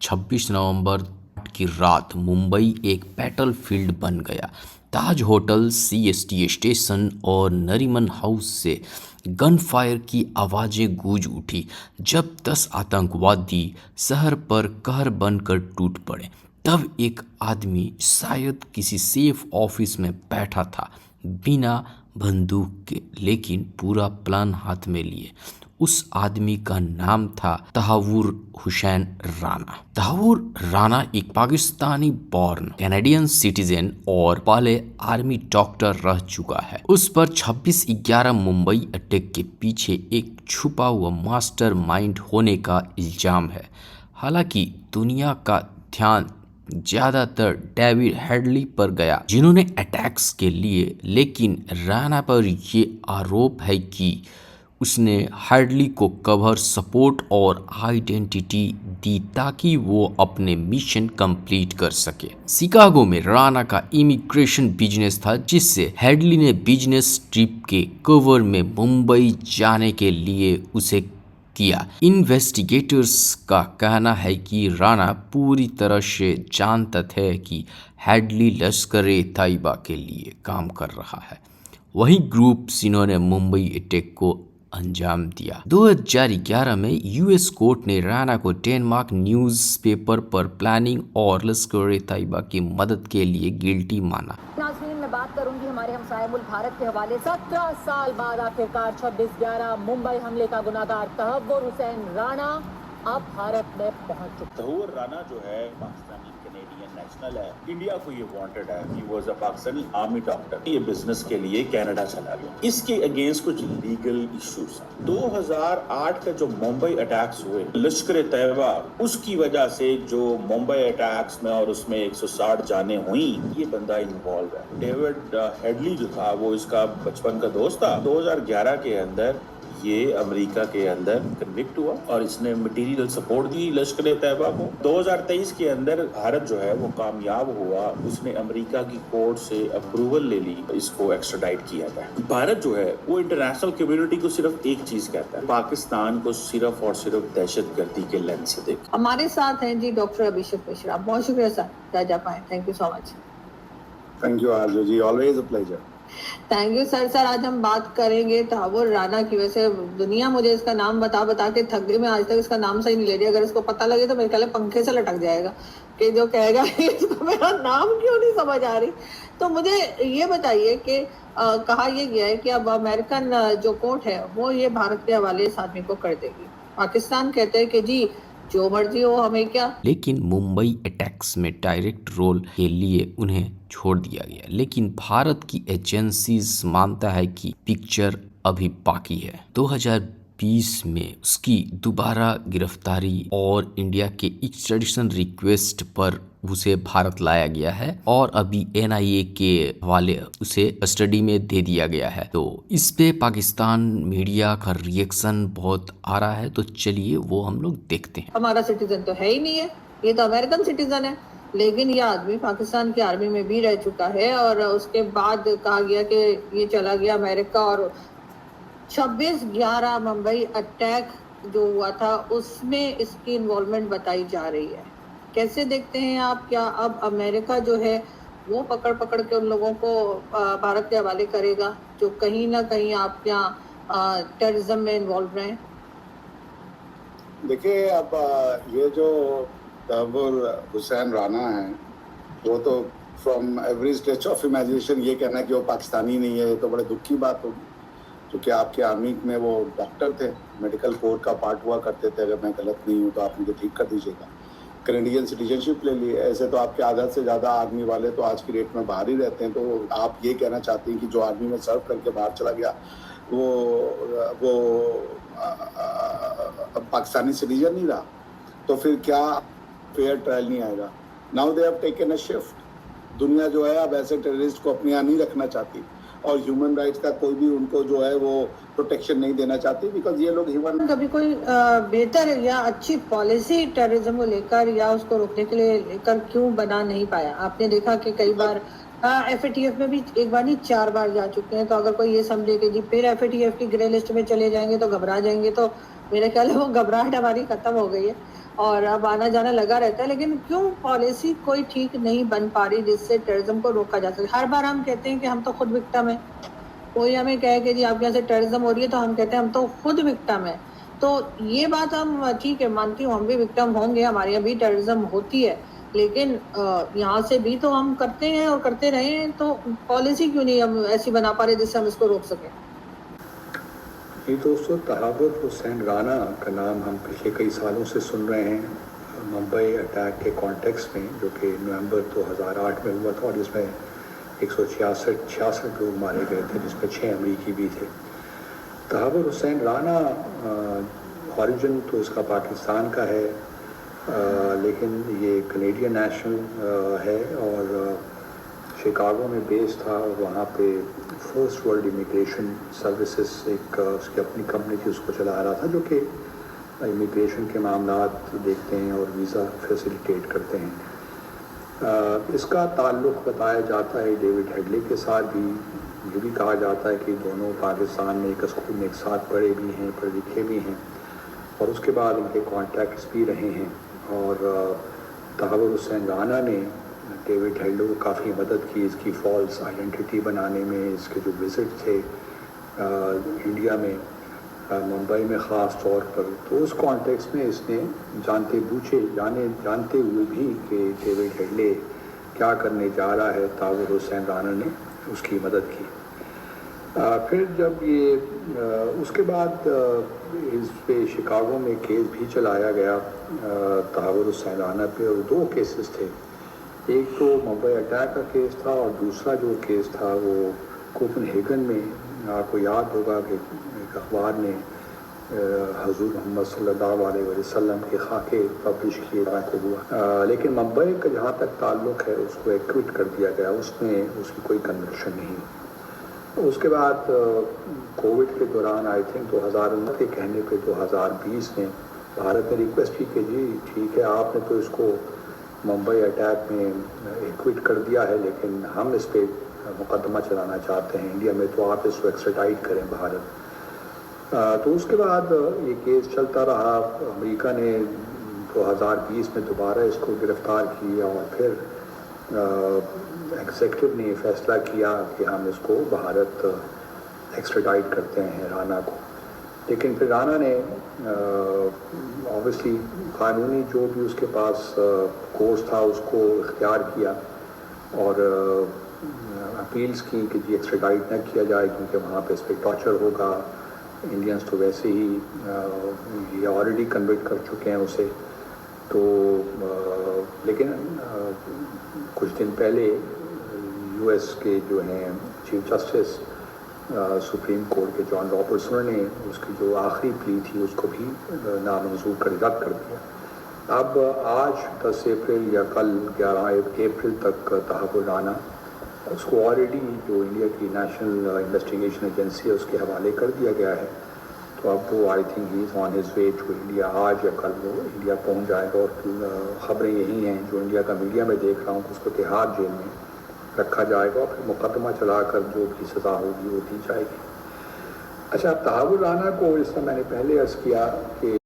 26 नवंबर की रात मुंबई एक बैटलफील्ड बन गया। ताज होटल, सीएसटी स्टेशन और नरीमन हाउस से गन फायर की आवाज़ें गूंज उठी जब 10 आतंकवादी शहर पर कहर बनकर टूट पड़े। तब एक आदमी शायद किसी सेफ ऑफिस में बैठा था, बिना बंदूक के, लेकिन पूरा प्लान हाथ में लिए। उस आदमी का नाम था तहावुर हुसैन राणा। तहावुर राणा एक पाकिस्तानी बॉर्न कैनेडियन सिटीजन और पहले आर्मी डॉक्टर रह चुका है। उस पर 26/11 मुंबई अटैक के पीछे एक छुपा हुआ मास्टरमाइंड होने का इल्जाम है। हालांकि दुनिया का ध्यान ज्यादातर डेविड हेडली पर गया, जिन्होंने अटैक्स के लिए, लेकिन राणा पर यह आरोप है कि उसने हेडली को कवर, सपोर्ट और आइडेंटिटी दी ताकि वो अपने मिशन कंप्लीट कर सके। शिकागो में राणा का इमिग्रेशन बिजनेस था, जिससे हेडली ने बिजनेस ट्रिप के कवर में मुंबई जाने के लिए उसे किया। इन्वेस्टिगेटर्स का कहना है कि राणा पूरी तरह से जानता था कि हेडली लश्कर-ए-तैयबा के लिए काम कर रहा है, वही ग्रुप जिन्होंने मुंबई अटैक को अंजाम दिया। 2011 में यूएस कोर्ट ने राणा को डेनमार्क न्यूज़पेपर पर प्लानिंग और लश्कर-ए-तैयबा की मदद के लिए गिल्टी माना। नाज़रीन, मैं बात करूंगी हमारे हमसाए मुल्क भारत के हवाले। 17 साल बाद आखिरकार 26/11 मुंबई हमले का गुनाहगार तहव्वुर हुसैन राणा अब भारत में पहुंच चुका। तहव्वुर राणा जो है पाकिस्तानी कैनेडियन नेशनल है, इंडिया को ये वांटेड है। He was a Pakistani army doctor. ये बिजनेस के लिए कनाडा चला गया। इसके अगेंस्ट कुछ लीगल इश्यूज हैं। 2008 का जो मुंबई अटैक्स हुए लश्कर-ए-तैयबा, उसकी वजह से जो मुंबई अटैक्स में और उसमें 160 जाने हुई, ये बंदा इन्वॉल्व है। डेविड हेडली जो था वो इसका बचपन का दोस्त था। 2011 के अंदर ये अमेरिका के अंदर कन्विक्ट हुआ और इसने मटेरियल सपोर्ट दी लश्कर-ए-तैयबा को। 2023 के अंदर भारत जो है वो कामयाब हुआ, उसने अमेरिका की कोर्ट से अप्रूवल ले ली, इसको एक्स्ट्राडाइट किया गया। भारत जो है वो इंटरनेशनल कम्युनिटी को सिर्फ एक चीज कहता है, पाकिस्तान को सिर्फ और सिर्फ दहशतगर्दी के लेंस से देख। हमारे साथ हैं जी डॉक्टर अभिषेक मिश्रा। बहुत शुक्रिया सर, राजा पाए। Thank you so much. Thank you Arzoo ji, always a pleasure. Thank you sir. Sir, आज हम बात करेंगे तहव्वुर राणा की। वैसे दुनिया मुझे इसका नाम बता बता के थक गई, मैं आज तक इसका नाम सही नहीं ले रही। अगर इसको पता लगे तो मेरे ख्याल है पंखे से लटक जाएगा कि जो कहेगा इसको मेरा नाम क्यों नहीं समझ आ रही। तो मुझे ये बताइए कि कहा यह गया है कि अब अमेरिकन जो कोर्ट है वो ये भारत के हवाले इस आदमी को कर देगी। पाकिस्तान कहते हैं कि जी जो मर्जी हो, हमें क्या। लेकिन मुंबई अटैक्स में डायरेक्ट रोल के लिए उन्हें छोड़ दिया गया। लेकिन भारत की एजेंसीज मानता है कि पिक्चर अभी बाकी है। 2020 में उसकी दोबारा गिरफ्तारी और इंडिया के एक्स्ट्रेडिशन रिक्वेस्ट पर उसे भारत लाया गया है और अभी एनआईए के हवाले उसे कस्टडी में दे दिया गया है। तो इस पे पाकिस्तान मीडिया का रिएक्शन बहुत आ रहा है, तो चलिए वो हम लोग देखते हैं। हमारा सिटीजन तो है ही नहीं है, ये तो अमेरिकन सिटीजन है, लेकिन ये आदमी पाकिस्तान की आर्मी में भी रह चुका है और उसके बाद कहा गया कि ये चला गया अमेरिका। और 26/11 मुंबई अटैक जो हुआ था उसमें इसकी इन्वॉल्वमेंट बताई जा रही है। कैसे देखते हैं आप? क्या अब अमेरिका जो है वो पकड़ पकड़ के उन लोगों को भारत के हवाले करेगा जो कहीं ना कहीं आप यहाँ टेररिज्म में इन्वॉल्व रहे? देखिए, अब ये जो तहव्वुर हुसैन राणा है वो तो from every stage of imagination ये कहना कि वो पाकिस्तानी नहीं है, ये तो बड़े दुख की बात होगी। क्योंकि आपके आर्मी में वो डॉक्टर थे, मेडिकल कोर का पार्ट हुआ करते थे। अगर मैं गलत नहीं हूँ तो आप मुझे ठीक कर दीजिएगा। कैनेडियन सिटीजनशिप ले ली। ऐसे तो आपके आधा से ज़्यादा आर्मी वाले तो आज की डेट में बाहर ही रहते हैं। तो आप ये कहना चाहते हैं कि जो आर्मी में सर्व करके बाहर चला गया वो पाकिस्तानी सिटीजन नहीं रहा, तो फिर क्या फेयर ट्रायल नहीं आएगा? Now they have taken a shift. दुनिया जो है अब ऐसे टेररिस्ट को अपने यहाँ नहीं रखना चाहती और ह्यूमन राइट्स का कोई भी उनको जो है वो प्रोटेक्शन नहीं देना चाहती, बिकॉज ये लोग ह्यूमन। कभी कोई बेहतर या अच्छी पॉलिसी टेररिज्म को लेकर या उसको रोकने के लिए लेकर क्यों बना नहीं पाया? आपने देखा कि कई बार एफएटीएफ में भी एक बार नहीं 4 बार जा चुके हैं। तो अगर कोई ये समझे कि जी फिर एफएटीएफ की ग्रे लिस्ट में चले जाएंगे तो घबरा जाएंगे, तो मेरे ख्याल है वो घबराहट हमारी खत्म हो गई है। और अब आना जाना लगा रहता है, लेकिन क्यों पॉलिसी कोई ठीक नहीं बन पा रही जिससे टेररिज्म को रोका जा सके। हर बार हम कहते हैं कि हम तो खुद विक्टिम है, कोई हमें कहे कि जी आपके यहाँ से टेररिज्म हो रही है तो हम कहते हैं हम तो खुद विक्टिम है। तो ये बात हम ठीक है मानती हूँ, हम भी विक्टिम होंगे, हमारे यहाँ भी टेररिज्म होती है, लेकिन यहाँ से भी तो हम करते हैं और करते रहे हैं, तो पॉलिसी क्यों नहीं हम ऐसी बना पा रहे जिससे हम इसको रोक सकें। ये दोस्तों, तहावुर हुसैन राना का नाम हम पिछले कई सालों से सुन रहे हैं मुंबई अटैक के कॉन्टेक्स्ट में, जो कि नवंबर 2008 में हुआ था और जिसमें 166 लोग मारे गए थे, जिसमें 6 अमरीकी भी थे। तहावुर हुसैन राना ओरिजिन तो इसका पाकिस्तान का है, लेकिन ये कनेडियन नेशनल है और शिकागो में बेस था और वहाँ पे फर्स्ट वर्ल्ड इमिग्रेशन सर्विसेज एक उसकी अपनी कंपनी थी, उसको चला रहा था, जो कि इमिग्रेशन के मामलात देखते हैं और वीज़ा फैसिलिटेट करते हैं। इसका ताल्लुक़ बताया जाता है डेविड हेडली के साथ भी। ये भी कहा जाता है कि दोनों पाकिस्तान में एक स्कूल में एक साथ पढ़े भी हैं, पढ़े लिखे भी हैं और उसके बाद इनके कॉन्टैक्ट्स भी रहे हैं। और तहावुर हुसैन राना ने डेविड हेडली को काफ़ी मदद की इसकी फॉल्स आइडेंटिटी बनाने में। इसके जो विज़िट थे इंडिया में, मुंबई में ख़ास तौर पर, तो उस कॉन्टेक्स्ट में इसने जानते हुए भी कि डेविड हेडली क्या करने जा रहा है, तहावुर हुसैन राना ने उसकी मदद की। फिर जब ये उसके बाद इस पे शिकागो में केस भी चलाया गया तहावुर हुसैन राना पे, और 2 केसेस थे। एक तो मुंबई अटैक का केस था और दूसरा जो केस था वो कोपनहेगन में। आपको याद होगा कि एक अखबार ने हजूर मोहम्मद सल्लल्लाहु अलैहि वसल्लम के खाके पब्लिश किए को हुआ, लेकिन मुंबई का जहाँ तक ताल्लुक़ है उसको एक्विट कर दिया गया, उसमें उसकी कोई कन्विक्शन नहीं। उसके बाद कोविड के दौरान आई थिंक 2019 के कहने पे 2020 में भारत ने रिक्वेस्ट की कि जी ठीक है, आपने तो इसको मुंबई अटैक में एक्विट कर दिया है, लेकिन हम इस पर मुकदमा चलाना चाहते हैं इंडिया में, तो आप इसको एक्स्ट्राडाइट करें भारत। तो उसके बाद ये केस चलता रहा। अमेरिका ने 2020 में दोबारा इसको गिरफ़्तार किया और फिर एग्जीक्यूटिव ने फैसला किया कि हम इसको भारत एक्स्ट्राडाइट करते हैं राना को। लेकिन फिर राना ने ऑब्वियसली कानूनी जो भी उसके पास कोर्स था उसको इख्तियार किया और अपील्स की कि जी एक्स्ट्राडाइट न किया जाए, क्योंकि वहाँ पे इस पर टॉर्चर होगा। इंडियंस तो वैसे ही ये ऑलरेडी कन्विक्ट कर चुके हैं उसे। तो लेकिन कुछ दिन पहले यूएस के जो हैं चीफ जस्टिस सुप्रीम कोर्ट के जॉन रॉबर्ट्स, उन्होंने उसकी जो आखिरी प्ली थी उसको भी नामंजूर कर रद्द कर दिया। अब आज 10 अप्रैल या कल 11 अप्रैल तक तहावुर राना उसको ऑलरेडी जो इंडिया की नेशनल इन्वेस्टिगेशन एजेंसी है उसके हवाले कर दिया गया है। तो अब वो I think he is on his way to India. आज या कल वो इंडिया पहुंच जाएगा और ख़बरें यही हैं जो इंडिया का मीडिया में देख रहा हूँ कि उसको तिहाड़ जेल में रखा जाएगा और फिर मुकदमा चलाकर जो भी सज़ा होगी वो दी जाएगी। अच्छा, तहावुर राना को, जिस तरह मैंने पहले अर्ज़ किया कि